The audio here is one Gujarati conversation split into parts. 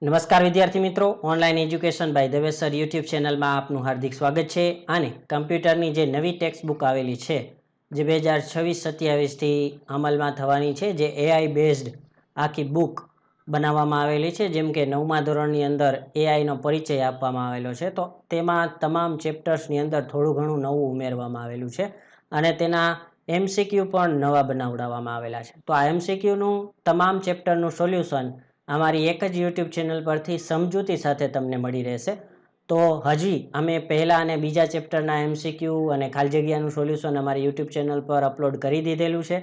નમસ્કાર વિદ્યાર્થી મિત્રો, online education by Davesh sir YouTube ચેનલમાં આપનું હાર્દિક સ્વાગત છે. અને કમ્પ્યુટરની જે નવી ટેક્સ્ટ બુક આવેલી છે, જે 2026-27થી અમલમાં થવાની છે, જે એઆઈ બેઝડ આખી બુક બનાવવામાં આવેલી છે. જેમ કે 9મા ધોરણની અંદર એઆઈનો પરિચય આપવામાં આવેલો છે, તો તેમાં તમામ ચેપ્ટર્સની અંદર થોડું ઘણું નવું ઉમેરવામાં આવેલું છે અને તેના એમસીક્યુ પણ નવા બનાવડાવવામાં આવેલા છે. તો આ એમસીક્યુનું તમામ ચેપ્ટરનું સોલ્યુશન અમારી એક જ યુટ્યુબ ચેનલ પરથી સમજૂતી સાથે તમને મળી રહેશે. તો હજી અમે પહેલા અને બીજા ચેપ્ટરના એમસીક્યુ અને ખાલી જગ્યાનું સોલ્યુશન અમારી યુટ્યુબ ચેનલ પર અપલોડ કરી દીધેલું છે.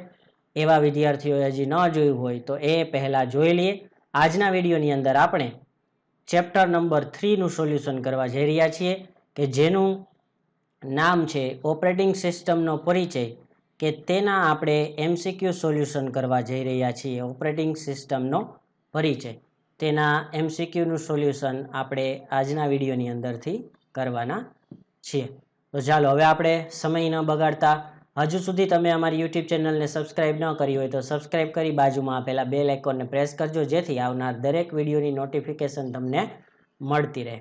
એવા વિદ્યાર્થીઓએ હજી ન જોયું હોય તો એ પહેલાં જોઈ લઈએ. આજના વિડીયોની અંદર આપણે ચેપ્ટર નંબર 3નું સોલ્યુશન કરવા જઈ રહ્યા છીએ, કે જેનું નામ છે ઓપરેટિંગ સિસ્ટમનો પરિચય, કે તેના આપણે એમસીક્યુ સોલ્યુશન કરવા જઈ રહ્યા છીએ. ઓપરેટિંગ સિસ્ટમનો પરિચય, તેના એમસીક્યુનું સોલ્યુશન આપણે આજના વિડીયોની અંદરથી કરવાના છીએ. તો ચાલો હવે આપણે સમય ન બગાડતા, હજુ સુધી તમે અમારી યુટ્યુબ ચેનલને સબસ્ક્રાઇબ ન કરી હોય તો સબસ્ક્રાઇબ કરી બાજુમાં આપેલા બેલ આઇકોનને પ્રેસ કરજો, જેથી આવનાર દરેક વિડીયોની નોટિફિકેશન તમને મળતી રહે.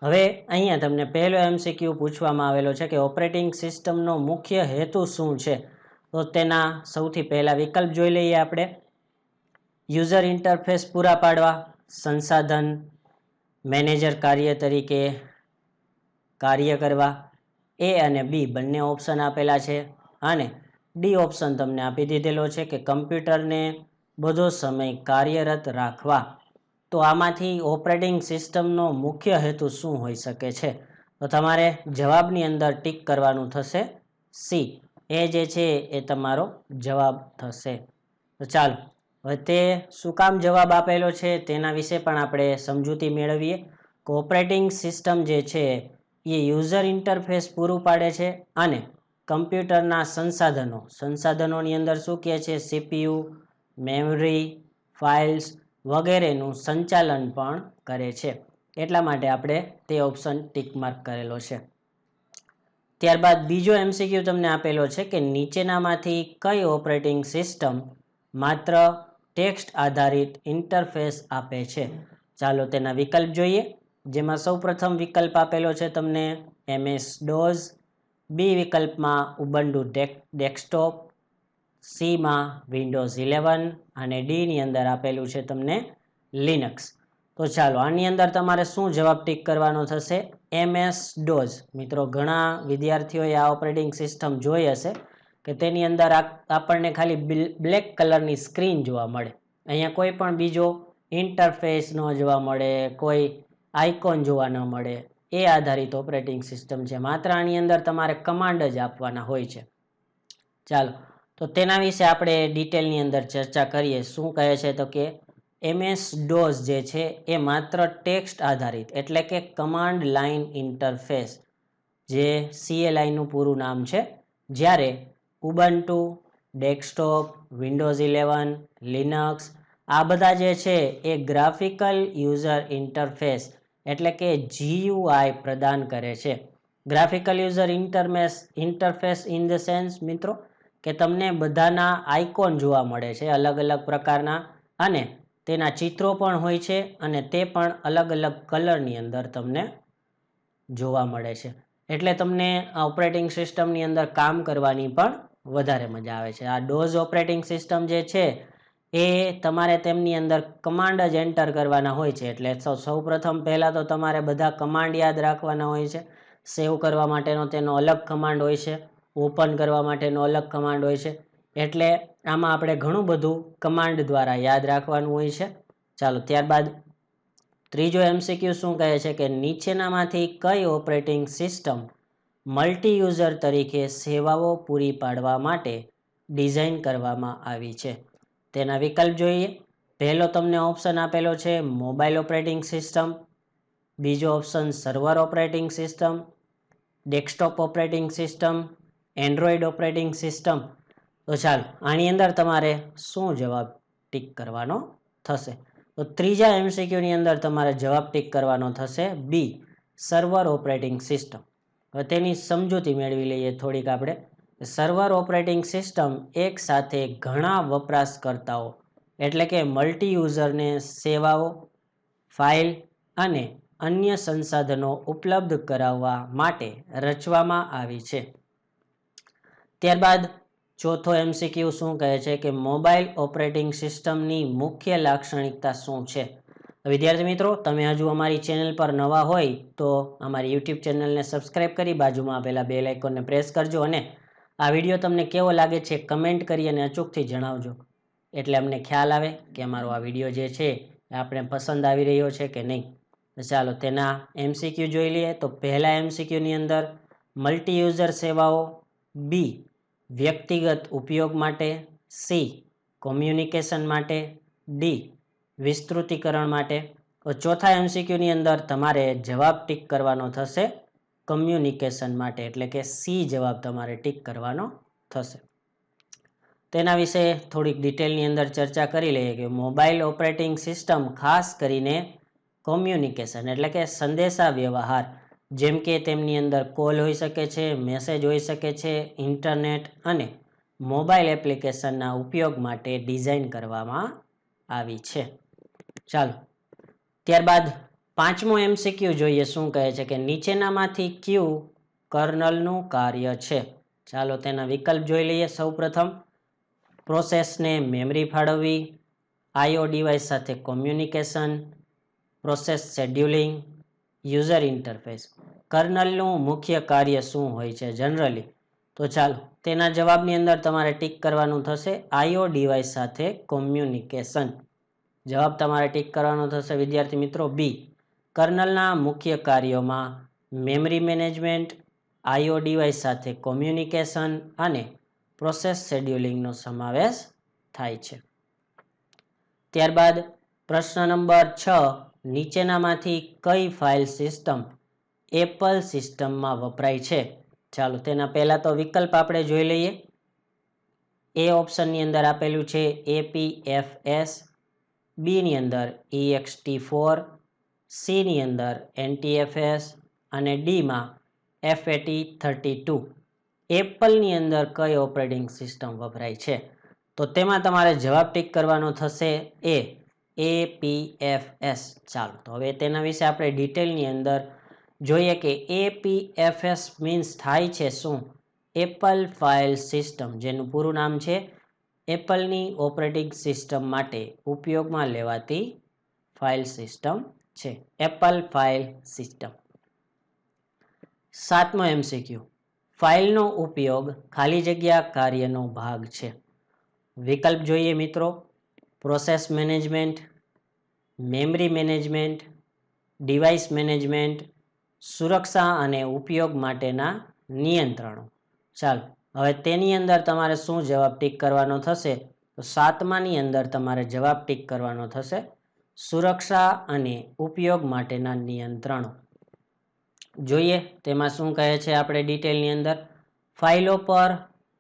હવે અહીંયા તમને પહેલો એમસીક્યુ પૂછવામાં આવેલો છે કે ઓપરેટિંગ સિસ્ટમનો મુખ્ય હેતુ શું છે. તો તેના સૌથી પહેલા વિકલ્પ જોઈ લઈએ આપણે. યુઝર ઇન્ટરફેસ પૂરા પાડવા, સંસાધન મેનેજર કાર્ય તરીકે કાર્ય કરવા. એ અને બી બંને ઓપ્શન આપેલા છે, અને ડી ઓપ્શન તમને આપી દીધેલો છે કે કમ્પ્યુટરને બધો સમય કાર્યરત રાખવા. તો આમાંથી ઓપરેટિંગ સિસ્ટમનો મુખ્ય હેતુ શું હોઈ શકે છે? તો તમારે જવાબની અંદર ટીક કરવાનું થશે સી. એ જે છે એ તમારો જવાબ થશે. તો ચાલો હવે તે શું કામ જવાબ આપેલો છે તેના વિશે પણ આપણે સમજૂતી મેળવીએ. ઓપરેટિંગ સિસ્ટમ જે છે એ યુઝર ઇન્ટરફેસ પૂરું પાડે છે અને કમ્પ્યુટરના સંસાધનોની અંદર શું કહે છે, સીપીયુ, મેમરી, ફાઇલ્સ વગેરેનું સંચાલન પણ કરે છે. એટલા માટે આપણે તે ઓપ્શન ટીક માર્ક કરેલો છે. ત્યારબાદ બીજો એમસીક્યુ તમને આપેલો છે કે નીચેનામાંથી કઈ ઓપરેટિંગ સિસ્ટમ માત્ર ટેક્સ્ટ આધારિત ઇન્ટરફેસ આપે છે? ચાલો તેના વિકલ્પ જોઈએ. જેમાં સૌપ્રથમ વિકલ્પ આપેલો છે તમને MS-DOS, બી વિકલ્પમાં ઉબુન્ટુ ડેસ્કટોપ, સીમાં વિન્ડોઝ 11 અને ડીની અંદર આપેલું છે તમને લિનક્સ. તો ચાલો આની અંદર તમારે શું જવાબ ટીક કરવાનો થશે? MS-DOS. મિત્રો, ઘણા વિદ્યાર્થીઓએ આ ઓપરેટિંગ સિસ્ટમ જોઈ હશે કે તેની અંદર આપણને ખાલી બ્લેક કલરની સ્ક્રીન જોવા મળે. અહીંયા કોઈ પણ બીજો ઇન્ટરફેસ ન જોવા મળે, કોઈ આઇકોન જોવા ન મળે. એ આધારિત ઓપરેટિંગ સિસ્ટમ છે. માત્ર આની અંદર તમારે કમાન્ડ જ આપવાના હોય છે. ચાલો તો તેના વિશે આપણે ડિટેલની અંદર ચર્ચા કરીએ. શું કહે છે તો કે MS-DOS જે છે એ માત્ર ટેક્સ્ટ આધારિત, એટલે કે કમાન્ડ લાઇન ઇન્ટરફેસ, જે CLI નું પૂરું નામ છે. જ્યારે ઉબુન્ટુ ડેસ્કટોપ, વિન્ડોઝ 11, લિનક્સ આ બધા જે છે એ ગ્રાફિકલ યુઝર ઇન્ટરફેસ, એટલે કે GUI પ્રદાન કરે છે. Graphical user interface in the sense મિત્રો, કે તમને બધાના આઇકોન જોવા મળે છે અલગ અલગ પ્રકારના, અને તેના ચિત્રો પણ હોય છે, અને તે પણ અલગ અલગ કલરની અંદર તમને જોવા મળે છે. એટલે તમને ઓપરેટિંગ સિસ્ટમની અંદર કામ કરવાની પણ વધારે મજા આવે છે. આ DOS ઓપરેટિંગ સિસ્ટમ જે છે એ તમારે તેમની અંદર કમાન્ડ જ એન્ટર કરવાના હોય છે. એટલે સૌપ્રથમ પહેલાં તો તમારે બધા કમાન્ડ યાદ રાખવાના હોય છે. સેવ કરવા માટેનો તેનો અલગ કમાન્ડ હોય છે, ઓપન કરવા માટેનો અલગ કમાન્ડ હોય છે. એટલે આમાં આપણે ઘણું બધું કમાન્ડ દ્વારા યાદ રાખવાનું હોય છે. ચાલો ત્યારબાદ ત્રીજો MCQ શું કહે છે કે નીચેનામાંથી કઈ ઓપરેટિંગ સિસ્ટમ મલ્ટી યુઝર તરીકે સેવાઓ પૂરી પાડવા માટે ડિઝાઇન કરવામાં આવી છે? તેના વિકલ્પ જોઈએ. પહેલો તમને ઓપ્શન આપેલો છે મોબાઈલ ઓપરેટિંગ સિસ્ટમ, બીજો option server operating system, desktop operating system, Android operating system. તો ચાલો આની અંદર તમારે શું જવાબ ટીક કરવાનો થશે? તો ત્રીજા MCQની અંદર તમારે જવાબ ટીક કરવાનો થશે બી, સર્વર ઓપરેટિંગ સિસ્ટમ. હવે તેની સમજૂતી મેળવી લઈએ થોડીક આપણે. સર્વર ઓપરેટિંગ સિસ્ટમ એક સાથે ઘણા વપરાશકર્તાઓ, એટલે કે મલ્ટી યુઝરને સેવાઓ, ફાઇલ અને અન્ય સંસાધનો ઉપલબ્ધ કરાવવા માટે રચવામાં આવી છે. ત્યારબાદ ચોથો MCQ શું કહે છે કે મોબાઈલ ઓપરેટિંગ સિસ્ટમની મુખ્ય લાક્ષણિકતા શું છે? વિદ્યાર્થી મિત્રો, તમે હજુ અમારી ચેનલ પર નવા હોય તો અમારી YouTube ચેનલને સબસ્ક્રાઇબ કરી બાજુમાં આપેલા બેલ આઇકોનને પ્રેસ કરજો અને આ વિડીયો તમને કેવો લાગે છે કમેન્ટ કરી અને અચૂકથી જણાવજો, એટલે અમને ખ્યાલ આવે કે અમારો આ વિડીયો જે છે એ આપણે પસંદ આવી રહ્યો છે કે નહીં. તો ચાલો તેના MCQ જોઈ લઈએ. તો પહેલા MCQ ની અંદર મલ્ટી યુઝર સેવાઓ, બી વ્યક્તિગત ઉપયોગ માટે, સી કોમ્યુનિકેશન માટે, ડી વિસ્તૃતીકરણ માટે. ચોથા MCQ ની અંદર તમારે જવાબ ટીક કરવાનો થશે કમ્યુનિકેશન માટે, એટલે કે સી જવાબ તમારે ટીક કરવાનો થશે. તેના વિશે થોડીક ડિટેલની અંદર ચર્ચા કરી લઈએ કે મોબાઈલ ઓપરેટિંગ સિસ્ટમ ખાસ કરીને કોમ્યુનિકેશન એટલે કે સંદેશા વ્યવહાર, જેમ કે તેમની અંદર કોલ હોઈ શકે છે, મેસેજ હોઈ શકે છે, ઇન્ટરનેટ અને મોબાઈલ એપ્લિકેશનના ઉપયોગ માટે ડિઝાઇન કરવામાં આવી છે. ચાલો ત્યારબાદ પાંચમો MCQ જોઈએ. શું કહે છે કે નીચેનામાંથી કયું કર્નલનું કાર્ય છે? ચાલો તેના વિકલ્પ જોઈ લઈએ. સૌપ્રથમ પ્રોસેસને મેમરી ફાળવવી, IO ડિવાઇસ સાથે communication, process scheduling, user interface. કર્નલનું મુખ્ય કાર્ય શું હોય છે જનરલી? તો ચાલો તેના જવાબની અંદર તમારે ટીક કરવાનું થશે IO ડિવાઇસ સાથે કોમ્યુનિકેશન. જવાબ તમારે ટીક કરવાનો થશે વિદ્યાર્થી મિત્રો બી. કર્નલના મુખ્ય કાર્યોમાં મેમરી મેનેજમેન્ટ, IO ડિવાઇસ સાથે કોમ્યુનિકેશન અને પ્રોસેસ શેડ્યુલિંગનો સમાવેશ થાય છે. ત્યારબાદ પ્રશ્ન નંબર 6, નીચેનામાંથી કઈ ફાઇલ સિસ્ટમ એપલ સિસ્ટમમાં વપરાય છે? ચાલો તેના પહેલા તો વિકલ્પ આપણે જોઈ લઈએ. એ ઓપ્શનની અંદર આપેલું છે APFS, બી ની અંદર ext4, સી ની અંદર NTFS અને ડીમાં FAT32. એપલની અંદર કઈ ઓપરેટિંગ સિસ્ટમ વપરાય છે? તો તેમાં તમારે જવાબ ટીક કરવાનો થશે એ APFS. ચાલો તો હવે તેના વિશે આપણે ડિટેલની અંદર જોઈએ કે APFS મીન્સ થાય છે શું? એપલ ફાઇલ સિસ્ટમ, જેનું પૂરું નામ છે એપલની ઓપરેટિંગ સિસ્ટમ માટે ઉપયોગમાં લેવાતી ફાઇલ સિસ્ટમ છે, એપલ ફાઇલ સિસ્ટમ. સાતમો MCQ, ફાઇલનો ઉપયોગ ખાલી જગ્યા કાર્યનો ભાગ છે. વિકલ્પ જોઈએ મિત્રો. Process management, memory management, device management, સુરક્ષા અને ઉપયોગ માટેના નિયંત્રણો. ચાલો હવે તેની અંદર તમારે શું જવાબ ટીક કરવાનો થશે? તો સાતમાની અંદર તમારે જવાબ ટીક કરવાનો થશે સુરક્ષા અને ઉપયોગ માટેના નિયંત્રણો. જોઈએ તેમાં શું કહે છે આપણે ડિટેલની અંદર. ફાઇલો પર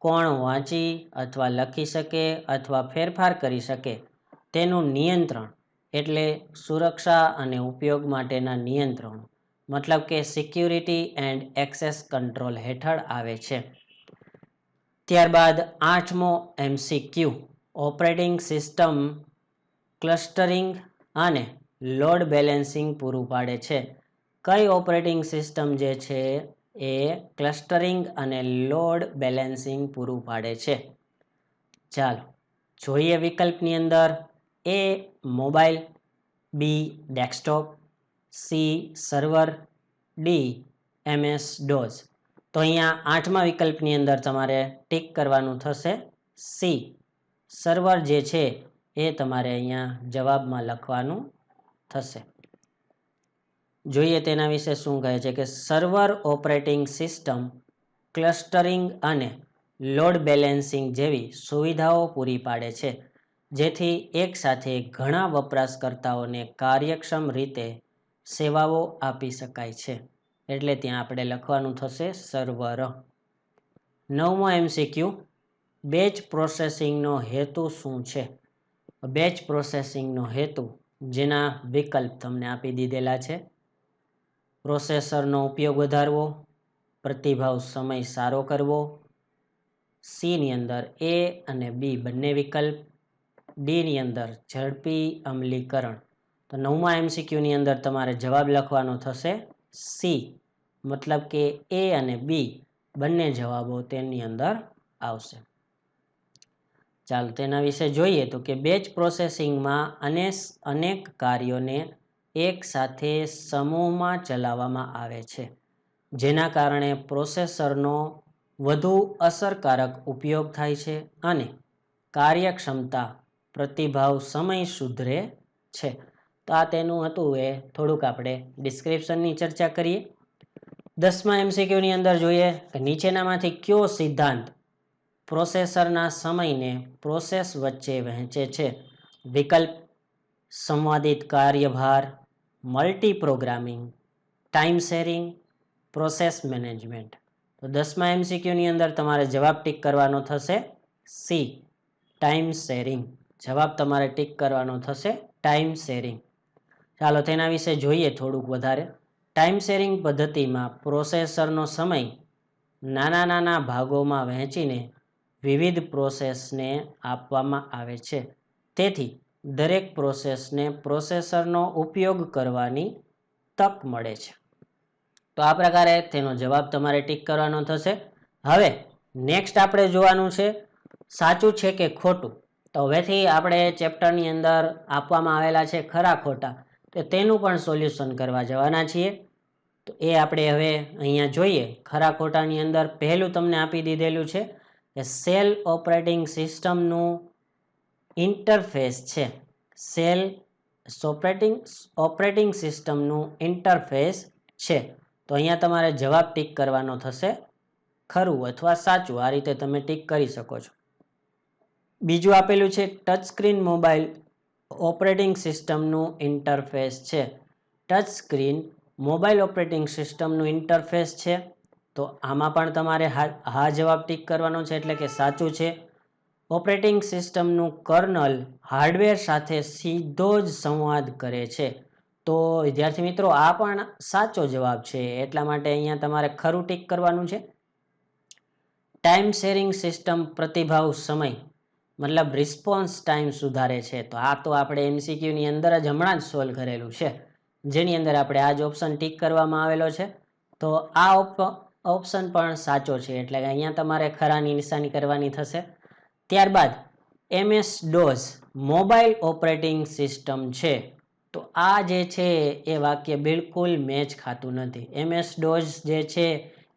કોણ વાંચી અથવા લખી શકે અથવા ફેરફાર કરી શકે તેનું નિયંત્રણ એટલે સુરક્ષા અને ઉપયોગ માટેના નિયંત્રણો, મતલબ કે સિક્યુરિટી એન્ડ એક્સેસ કંટ્રોલ હેઠળ આવે છે. ત્યારબાદ આઠમો MCQ, ઓપરેટિંગ સિસ્ટમ ક્લસ્ટરિંગ અને લોડ બેલેન્સિંગ પૂરું પાડે છે. કઈ ઓપરેટિંગ સિસ્ટમ જે છે એ ક્લસ્ટરિંગ અને લોડ બેલેન્સિંગ પૂરું પાડે છે? ચાલો જોઈએ વિકલ્પની અંદર. A mobile, B desktop, C server, D MS-DOS. તો અહીંયા આઠમા વિકલ્પની અંદર તમારે ટીક કરવાનું થશે સી સર્વર જે છે એ તમારે અહીંયા જવાબમાં લખવાનું થશે. જોઈએ તેના વિશે શું કહે છે કે સર્વર ઓપરેટિંગ સિસ્ટમ ક્લસ્ટરિંગ અને લોડ બેલેન્સિંગ જેવી સુવિધાઓ પૂરી પાડે છે, જેથી એકસાથે ઘણા વપરાશકર્તાઓને કાર્યક્ષમ રીતે સેવાઓ આપી શકાય છે. એટલે ત્યાં આપણે લખવાનું થશે સર્વર. નવમો MCQ, બેચ પ્રોસેસિંગનો હેતુ શું છે? બેચ પ્રોસેસિંગનો હેતુ, જેના વિકલ્પ તમને આપી દીધેલા છે. પ્રોસેસરનો ઉપયોગ વધારવો, પ્રતિભાવ સમય સારો કરવો, સી ની અંદર A અને B બંને વિકલ્પ, ડી ની અંદર ઝડપી અમલીકરણ, તો 9મા MCQની અંદર તમારે જવાબ લખવાનો થશે સી, મતલબ કે એ અને બી બંને જવાબો તેની અંદર આવશે. ચાલો તેના વિશે જોઈએ તો કે બેચ પ્રોસેસિંગમાં અનેક કાર્યોને એક સાથે સમૂહમાં ચલાવવામાં આવે છે, જેના કારણે પ્રોસેસરનો વધુ અસરકારક ઉપયોગ થાય છે અને કાર્યક્ષમતા, પ્રતિભાવ, સમય સુધરે છે. તો આ તેનું હતું, એ થોડુંક આપણે ડિસ્ક્રિપ્શનની ચર્ચા કરીએ. 10મા MCQની અંદર જોઈએ કે નીચેનામાંથી કયો સિદ્ધાંત પ્રોસેસરના સમયને પ્રોસેસ વચ્ચે વહેંચે છે? વિકલ્પ: સંવાદિત કાર્યભાર, multi programming, time sharing, process management. તો 10મા MCQની અંદર તમારે જવાબ ટીક કરવાનો થશે સી, ટાઈમ શેરિંગ. જવાબ તમારે ટીક કરવાનો થશે ટાઈમ શેરિંગ. ચાલો તેના વિશે જોઈએ થોડુંક વધારે. ટાઈમ શેરિંગ પદ્ધતિમાં પ્રોસેસરનો સમય નાના નાના ભાગોમાં વહેંચીને વિવિધ પ્રોસેસને આપવામાં આવે છે. તેથી દરેક પ્રોસેસને પ્રોસેસરનો ઉપયોગ કરવાની તક મળે છે. તો આ પ્રકારે તેનો જવાબ તમારે ટીક કરવાનો થશે. હવે નેક્સ્ટ આપણે જોવાનું છે સાચું છે કે ખોટું. તો હવેથી આપણે ચેપ્ટરની અંદર આપવામાં આવેલા છે ખરા ખોટા, તો તેનું પણ સોલ્યુશન કરવા જવાના છીએ. તો એ આપણે હવે અહીંયા જોઈએ. ખરા ખોટાની અંદર પહેલું તમને આપી દીધેલું છે કે સેલ ઓપરેટિંગ સિસ્ટમનું ઇન્ટરફેસ છે. સેલ ઓપરેટિંગ સિસ્ટમનું ઇન્ટરફેસ છે. તો અહીંયા તમારે જવાબ ટીક કરવાનો થશે ખરું અથવા સાચું. આ રીતે તમે ટીક કરી શકો છો. બીજું આપેલું છે ટચ સ્ક્રીન મોબાઈલ ઓપરેટિંગ સિસ્ટમનું ઇન્ટરફેસ છે. ટચ સ્ક્રીન મોબાઈલ ઓપરેટિંગ સિસ્ટમનું ઇન્ટરફેસ છે. તો આમાં પણ તમારે હા જવાબ ટીક કરવાનો છે, એટલે કે સાચું છે. ઓપરેટિંગ સિસ્ટમનું કર્નલ હાર્ડવેર સાથે સીધો જ સંવાદ કરે છે. તો વિદ્યાર્થી મિત્રો આ પણ સાચો જવાબ છે, એટલા માટે અહીંયા તમારે ખરું ટીક કરવાનું છે. ટાઈમ શેરિંગ સિસ્ટમ પ્રતિભાવ સમય મતલબ રિસ્પોન્સ ટાઈમ સુધારે છે. તો આ તો આપણે MCQની અંદર જ હમણાં જ સોલ્વ કરેલું છે, જેની અંદર આપણે આ જ ઓપ્શન ટીક કરવામાં આવેલો છે. તો આ ઓપ્શન પણ સાચો છે, એટલે કે અહીંયા તમારે ખરાની નિશાની કરવાની થશે. ત્યારબાદ MS-DOS મોબાઈલ ઓપરેટિંગ સિસ્ટમ છે. તો આ જે છે એ વાક્ય બિલકુલ મેચ ખાતું નથી. MS-DOS જે છે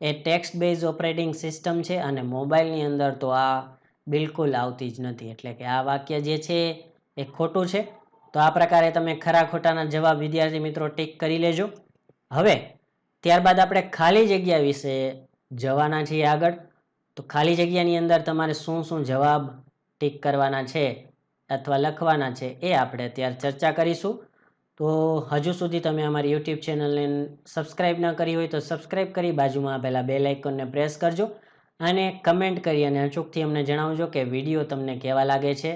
એ ટેક્સ્ટ બેઝ ઓપરેટિંગ સિસ્ટમ છે અને મોબાઈલની અંદર તો આ બિલકુલ આવતી જ નથી, એટલે કે આ વાક્ય જે છે એ ખોટું છે. તો આ પ્રકારે તમે ખરા ખોટાના જવાબ વિદ્યાર્થી મિત્રો ટીક કરી લેજો. હવે ત્યારબાદ આપણે ખાલી જગ્યા વિશે જવાના છીએ આગળ. તો ખાલી જગ્યાની અંદર તમારે શું શું જવાબ ટીક કરવાના છે અથવા લખવાના છે એ આપણે અત્યારે ચર્ચા કરીશું. તો હજુ સુધી તમે અમારી YouTube ચેનલને સબસ્ક્રાઈબ ન કરી હોય તો સબસ્ક્રાઈબ કરી બાજુમાં આપેલા બેલ આઇકોનને પ્રેસ કરજો અને કમેન્ટ કરી અને અચૂકથી અમને જણાવજો કે વિડીયો તમને કેવા લાગે છે.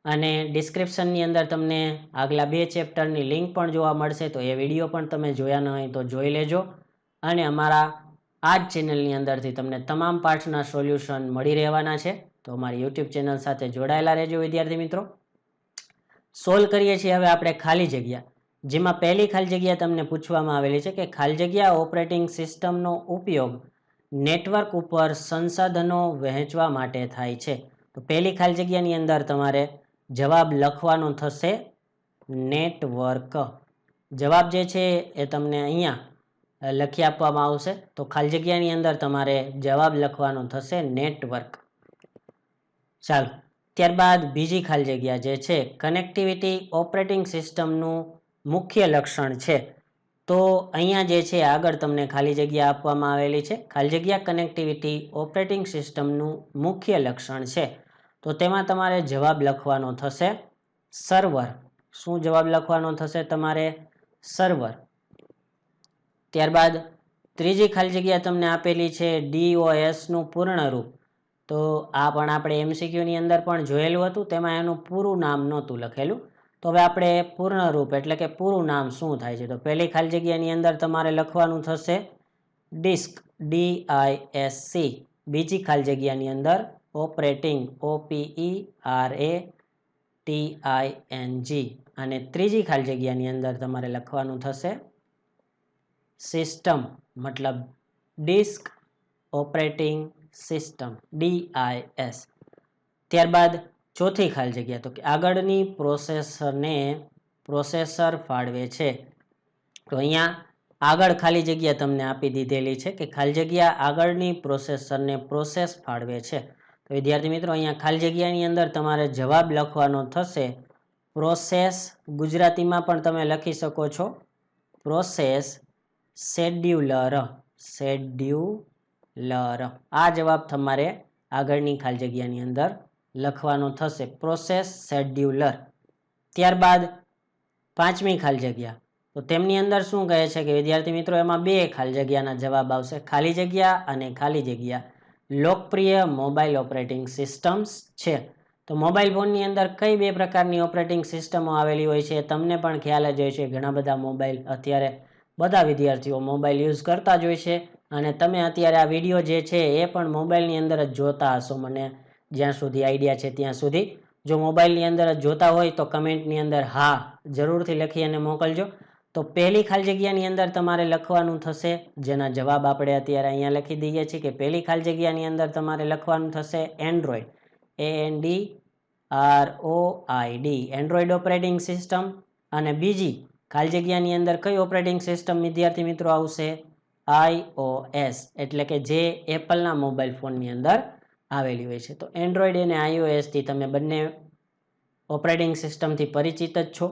અને ડિસ્ક્રિપ્શનની અંદર તમને આગલા 2 ચેપ્ટરની લિંક પણ જોવા મળશે, તો એ વિડીયો પણ તમે જોયા ન હોય તો જોઈ લેજો. અને અમારા આ જ ચેનલની અંદરથી તમને તમામ પાઠના સોલ્યુશન મળી રહેવાના છે. તો અમારી YouTube ચેનલ સાથે જોડાયેલા રહેજો વિદ્યાર્થી મિત્રો. સોલ્વ કરીએ છીએ હવે આપણે ખાલી જગ્યા, જેમાં પહેલી ખાલી જગ્યા તમને પૂછવામાં આવેલી છે કે ખાલી જગ્યા ઓપરેટિંગ સિસ્ટમનો ઉપયોગ નેટવર્ક ઉપર સંસાધનો વહેંચવા માટે થાય છે. તો પહેલી ખાલી જગ્યાની અંદર તમારે જવાબ લખવાનો થશે નેટવર્ક. જવાબ જે છે એ તમને અહીંયા લખી આપવામાં આવશે. તો ખાલી જગ્યાની અંદર તમારે જવાબ લખવાનો થશે નેટવર્ક. ચાલો ત્યારબાદ બીજી ખાલી જગ્યા જે છે કનેક્ટિવિટી ઓપરેટિંગ સિસ્ટમનું મુખ્ય લક્ષણ છે. તો અહીંયા જે છે આગળ તમને ખાલી જગ્યા આપવામાં આવેલી છે. ખાલી જગ્યા કનેક્ટિવિટી ઓપરેટિંગ સિસ્ટમનું મુખ્ય લક્ષણ છે. તો તેમાં તમારે જવાબ લખવાનો થશે સર્વર. શું જવાબ લખવાનો થશે તમારે? સર્વર. ત્યારબાદ ત્રીજી ખાલી જગ્યા તમને આપેલી છે DOS નું પૂર્ણ રૂપ. તો આ પણ આપણે MCQની અંદર પણ જોયેલું હતું, તેમાં એનું પૂરું નામ નહોતું લખેલું. તો હવે આપણે પૂર્ણ રૂપ એટલે કે પૂરું નામ શું થાય છે? તો પહેલી ખાલી જગ્યાની અંદર તમારે લખવાનું થશે ડિસ્ક, DISC. બીજી ખાલી જગ્યાની અંદર ઓપરેટિંગ, OPERATING. અને ત્રીજી ખાલી જગ્યાની અંદર તમારે લખવાનું થશે સિસ્ટમ, મતલબ ડિસ્ક ઓપરેટિંગ સિસ્ટમ, DIS. ત્યારબાદ ચોથી ખાલી જગ્યા, તો કે આગળની પ્રોસેસરને પ્રોસેસર ફાળવે છે. તો અહીંયા આગળ ખાલી જગ્યા તમને આપી દીધેલી છે કે ખાલી જગ્યા આગળની પ્રોસેસરને પ્રોસેસ ફાળવે છે. તો વિદ્યાર્થી મિત્રો અહીંયા ખાલી જગ્યાની અંદર તમારે જવાબ લખવાનો થશે પ્રોસેસ. ગુજરાતીમાં પણ તમે લખી શકો છો પ્રોસેસ શેડ્યુલર. આ જવાબ તમારે આગળની ખાલી જગ્યાની અંદર લખવાનો થશે પ્રોસેસ શેડ્યુલર. ત્યારબાદ પાંચમી ખાલી જગ્યા, તો તેમની અંદર શું કહે છે કે વિદ્યાર્થી મિત્રો એમાં બે ખાલી જગ્યાના જવાબ આવશે, ખાલી જગ્યા અને ખાલી જગ્યા. લોકપ્રિય મોબાઈલ ઓપરેટિંગ સિસ્ટમ્સ છે. તો મોબાઈલ ફોનની અંદર કઈ બે પ્રકારની ઓપરેટિંગ સિસ્ટમો આવેલી હોય છે તમને પણ ખ્યાલ જ હોય છે. ઘણા બધા મોબાઈલ અત્યારે બધા વિદ્યાર્થીઓ મોબાઈલ યુઝ કરતા જ હોય છે અને તમે અત્યારે આ વિડીયો જે છે એ પણ મોબાઈલની અંદર જ જોતા હશો, મને જ્યાં સુધી આઈડિયા છે ત્યાં સુધી. જો મોબાઈલની અંદર જ જોતા હોય તો કમેન્ટની અંદર હા જરૂરથી લખી અને મોકલજો. તો પહેલી ખાલી જગ્યાની અંદર તમારે લખવાનું થશે, જેના જવાબ આપણે અત્યારે અહીંયા લખી દઈએ છીએ કે પહેલી ખાલી જગ્યાની અંદર તમારે લખવાનું થશે Android, ANDROID, Android operating system. અને બીજી ખાલી જગ્યાની અંદર કઈ ઓપરેટિંગ સિસ્ટમ વિદ્યાર્થી મિત્રો આવશે? iOS, એટલે કે જે એપલના મોબાઈલ ફોનની અંદર આવેલી હોય છે. તો એન્ડ્રોઈડ અને iOS થી તમે બંને ઓપરેટિંગ સિસ્ટમથી પરિચિત જ છો.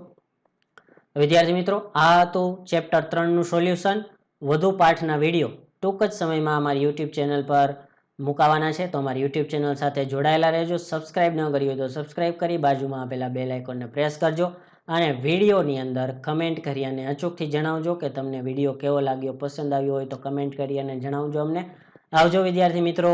વિદ્યાર્થી મિત્રો આ હતું ચેપ્ટર 3નું સોલ્યુશન. વધુ પાઠના વિડીયો ટૂંક જ સમયમાં અમારી યુટ્યુબ ચેનલ પર મુકાવાના છે, તો અમારી યુટ્યુબ ચેનલ સાથે જોડાયેલા રહેજો. સબસ્ક્રાઇબ ન કરી હોય તો સબસ્ક્રાઇબ કરી બાજુમાં આપેલા બેલ આઇકોનને પ્રેસ કરજો અને વિડીયોની અંદર કમેન્ટ કરી અને અચૂકથી જણાવજો કે તમને વિડીયો કેવો લાગ્યો, પસંદ આવ્યો હોય તો કમેન્ટ કરી અને જણાવજો અમને. આવજો વિદ્યાર્થી મિત્રો.